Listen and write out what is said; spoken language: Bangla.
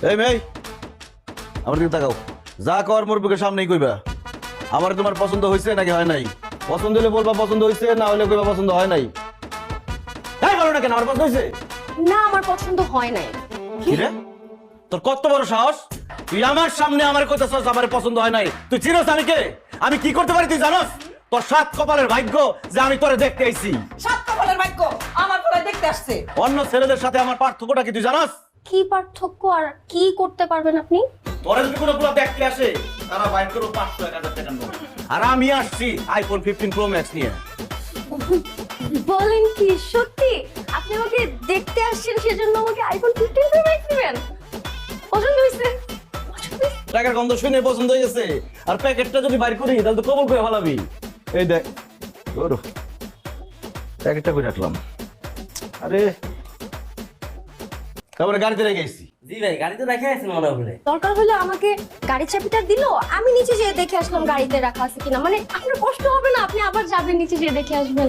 এই মেয়ে, আমার দিকে তাকাও। যা কর মোর বুকের সামনেই কইবা। আমার তোমার পছন্দ হয়েছে নাকি হয় নাই? পছন্দ হলে বলবা পছন্দ হয়েছে, না হলে কইবা পছন্দ হয় নাই। তাই বলো না কেন আমার পছন্দ হয়েছে? না, আমার পছন্দ হয় নাই। কি রে, তোর কত বড় সাহস? তুই আমার সামনে আমার কইতাছস আমার পছন্দ হয় নাই? তুই চিনোস আমি কে? আমি কি করতে পারি তুই জানোস? তোর সাত কপালের ভাগ্য যে আমি তোরে দেখতে আইছি। সাত কপালের ভাগ্য আমার পোলা দেখতে আসছে। অন্য ছেলেদের সাথে আমার পার্থক্যটা কি তুই জানোস? কি পার্থক্য আর কি করতে পারবেন আপনি? তোরা যদি কোনো পুরো দেখতে আসে তারা বাইর করো 500-1000 টাকার নোট। আর আমি আসছি আইফোন 15 প্রো ম্যাক্স নিয়ে। বলেন কি সত্যি? আপনি আমাকে দেখতে আসছেন সেজন্য আমাকে আইফোন 15 প্রো ম্যাক্স দিবেন? পছন্দ হইছে? টাকার গন্ধ শুনে পছন্দ হয়ে গেছে। আর প্যাকেটটা যদি বাইর করি তাহলে তো কবল করে ফেলাবি। এই দেখ ওরো প্যাকেটটা করে রাখলাম। আরে তারপরে গাড়িতে রেখে এসেছি। জি ভাই, গাড়িতে রেখে আসছেন মনে হয়। দরকার হলে আমাকে গাড়ির চাবিটা দিল, আমি নিচে যেয়ে দেখে আসলাম গাড়িতে রাখা আছে কিনা। মানে আপনার কষ্ট হবে না, আপনি আবার যাবেন নিচে যেয়ে দেখে আসবেন।